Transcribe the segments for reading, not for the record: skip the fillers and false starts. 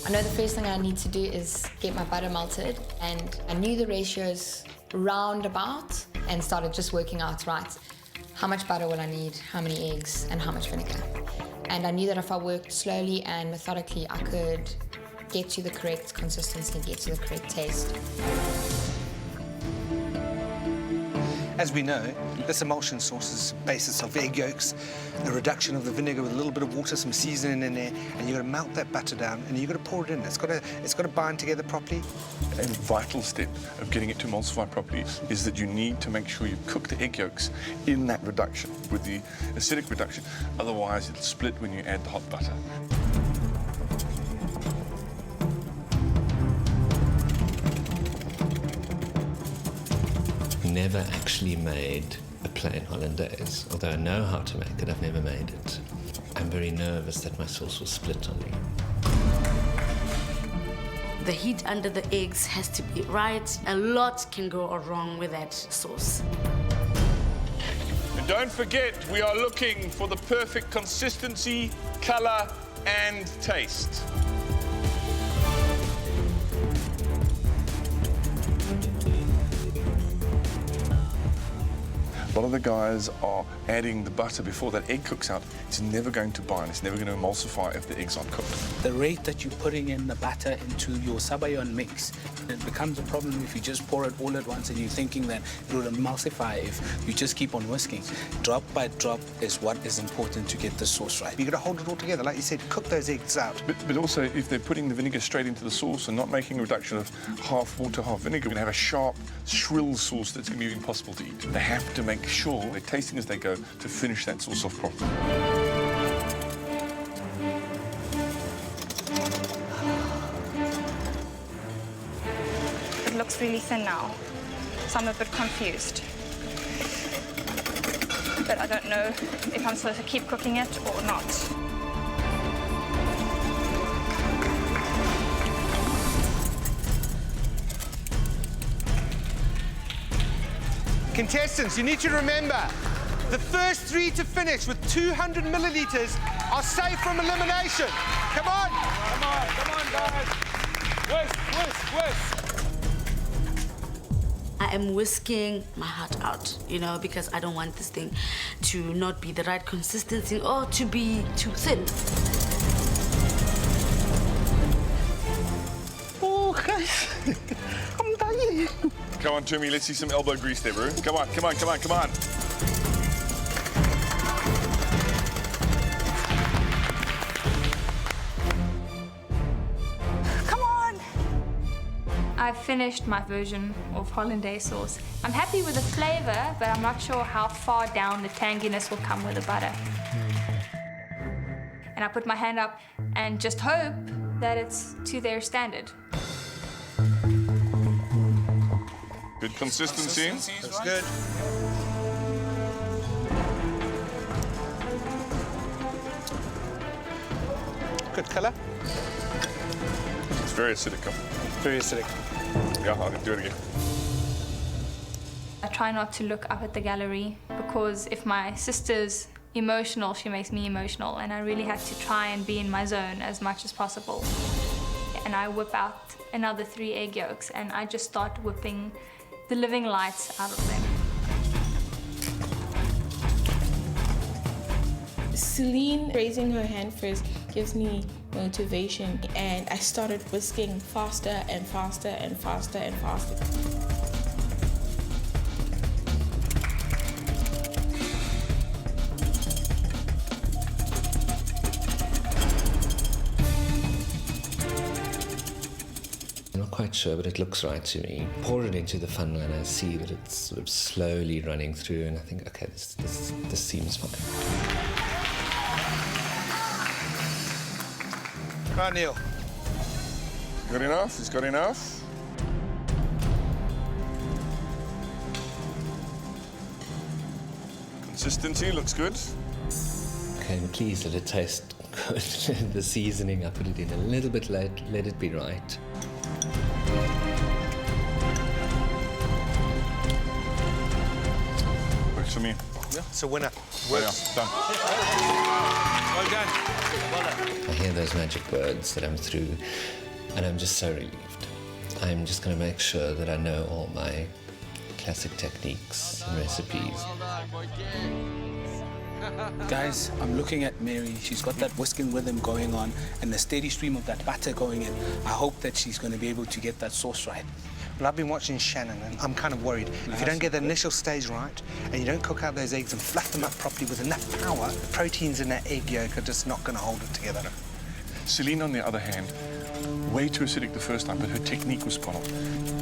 I know the first thing I need to do is get my butter melted, and I knew the ratios roundabout and started just working out, right, how much butter will I need, how many eggs, and how much vinegar. And I knew that if I worked slowly and methodically, I could get to the correct consistency, get to the correct taste. As we know, this emulsion sauce is the basis of egg yolks, a reduction of the vinegar with a little bit of water, some seasoning in there, and you've got to melt that butter down, and you've got to pour it in. It's got to bind together properly. A vital step of getting it to emulsify properly is that you need to make sure you cook the egg yolks in that reduction, with the acidic reduction. Otherwise, it'll split when you add the hot butter. Never actually made a plain Hollandaise. Although I know how to make it, I've never made it. I'm very nervous that my sauce will split on me. The heat under the eggs has to be right. A lot can go wrong with that sauce. And don't forget, we are looking for the perfect consistency, color, and taste. A lot of the guys are adding the butter before that egg cooks out. It's never going to bind. It's never going to emulsify if the eggs aren't cooked. The rate that you're putting in the batter into your sabayon mix, it becomes a problem if you just pour it all at once and you're thinking that it will emulsify if you just keep on whisking. Drop by drop is what is important to get the sauce right. You've got to hold it all together. Like you said, cook those eggs out. But also, if they're putting the vinegar straight into the sauce and not making a reduction of half water, half vinegar, we're going to have a sharp, shrill sauce that's going to be impossible to eat. They have to make sure they're tasting as they go to finish that sauce off properly. It looks really thin now, so I'm a bit confused. But I don't know if I'm supposed to keep cooking it or not. Contestants, you need to remember, the first 3 to finish with 200 millilitres are safe from elimination. Come on! Come on, guys. Whisk. I am whisking my heart out, you know, because I don't want this thing to not be the right consistency or to be too thin. Oh, guys, I'm dying. Come on, Timmy, let's see some elbow grease there, bro. Come on. Come on! I've finished my version of Hollandaise sauce. I'm happy with the flavor, but I'm not sure how far down the tanginess will come with the butter. And I put my hand up and just hope that it's to their standard. Good consistency. That's good. Good colour. It's very acidic. Very acidic. Yeah, I'll do it again. I try not to look up at the gallery because if my sister's emotional, she makes me emotional, and I really have to try and be in my zone as much as possible. And I whip out another 3 egg yolks and I just start whipping the living lights out of them. Celine raising her hand first gives me motivation, and I started whisking faster and faster and faster and faster. I'm not quite sure, but it looks right to me. Pour it into the funnel and I see that it's sort of slowly running through, and I think, okay, this seems fine. Right, Neil. Good enough? It's good enough? Consistency looks good. Okay, and please let it taste good. The seasoning, I put it in a little bit late, let it be right. Works for me. It's a winner. Works. Done. Well done. I hear those magic words that I'm through, and I'm just so relieved. I'm just going to make sure that I know all my classic techniques and recipes. Guys, I'm looking at Mary. She's got that whisking rhythm going on and the steady stream of that butter going in. I hope that she's going to be able to get that sauce right. Well, I've been watching Shannon, and I'm kind of worried. If you don't get the initial stage right, and you don't cook out those eggs and fluff them up properly with enough power, the proteins in that egg yolk are just not going to hold it together. Celine, on the other hand, way too acidic the first time, but her technique was spot on.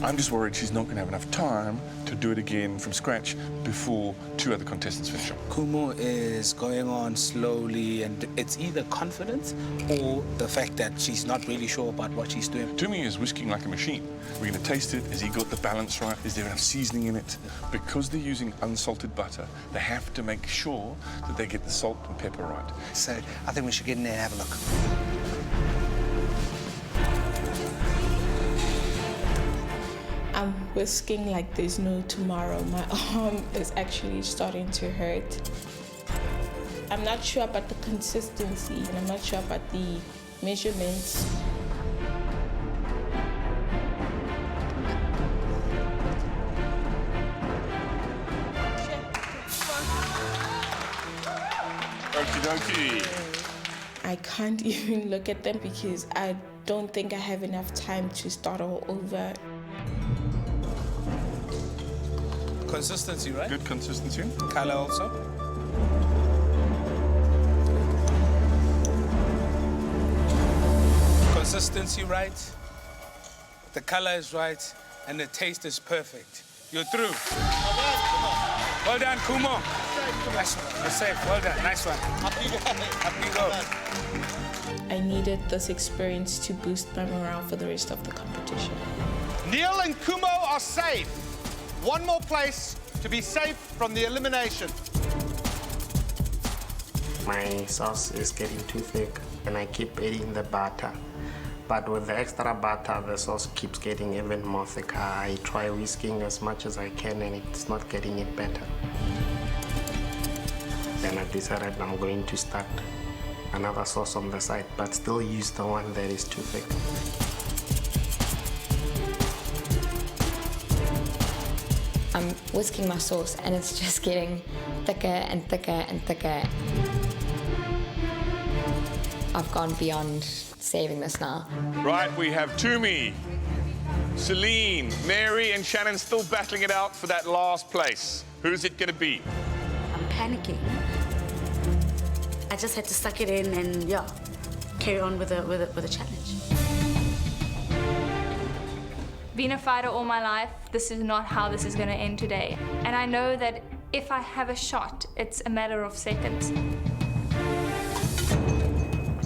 I'm just worried she's not going to have enough time to do it again from scratch before 2 other contestants finish up. Kumo is going on slowly, and it's either confidence or the fact that she's not really sure about what she's doing. Tumi is whisking like a machine. We're going to taste it. Has he got the balance right? Is there enough seasoning in it? Because they're using unsalted butter, they have to make sure that they get the salt and pepper right. So I think we should get in there and have a look. I'm whisking like there's no tomorrow. My arm is actually starting to hurt. I'm not sure about the consistency, and I'm not sure about the measurements. Okie dokie. I can't even look at them because I don't think I have enough time to start all over. Consistency, right? Good consistency. Color also. Consistency right, the color is right, and the taste is perfect. You're through. Well done, Kumo. Nice one. You're safe. Well done. Nice one. Up you go. I needed this experience to boost my morale for the rest of the competition. Neil and Kumo are safe. One more place to be safe from the elimination. My sauce is getting too thick and I keep adding the butter. But with the extra butter, the sauce keeps getting even more thicker. I try whisking as much as I can and it's not getting it better. Then I decided I'm going to start another sauce on the side, but still use the one that is too thick. I'm whisking my sauce and it's just getting thicker and thicker and thicker. I've gone beyond saving this now. Right, we have Tumi, Celine, Mary and Shannon still battling it out for that last place. Who's it going to be? I'm panicking. I just had to suck it in and, yeah, carry on with the challenge. Being a fighter all my life, this is not how this is going to end today. And I know that if I have a shot, it's a matter of seconds.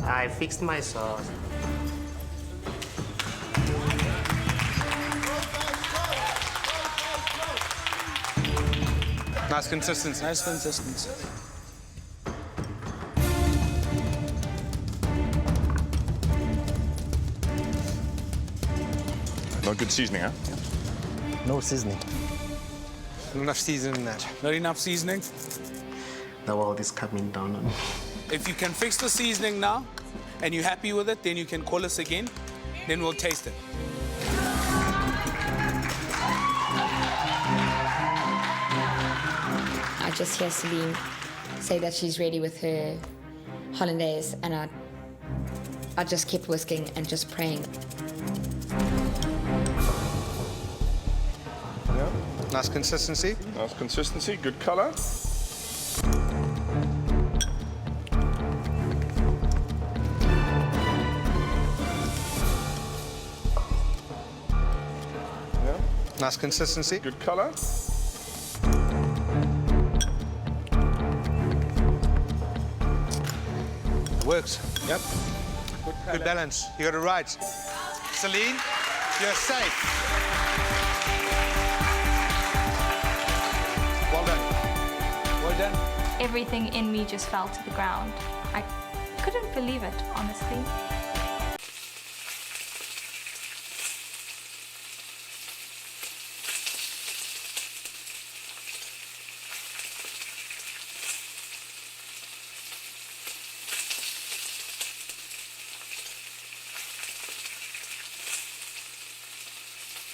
I fixed my sauce. Nice consistency. Nice consistency. No good seasoning, huh? No seasoning. Not enough seasoning in that. Not enough seasoning. The world is coming down on me. If you can fix the seasoning now and you're happy with it, then you can call us again. Then we'll taste it. I just hear Celine say that she's ready with her Hollandaise, and I just kept whisking and just praying. Yeah. Nice consistency. Nice consistency, good color. Yeah. Nice consistency. Good color. Works. Yep. Good balance. You got it right. Celine, you're safe. Well done. Well done. Everything in me just fell to the ground. I couldn't believe it, honestly.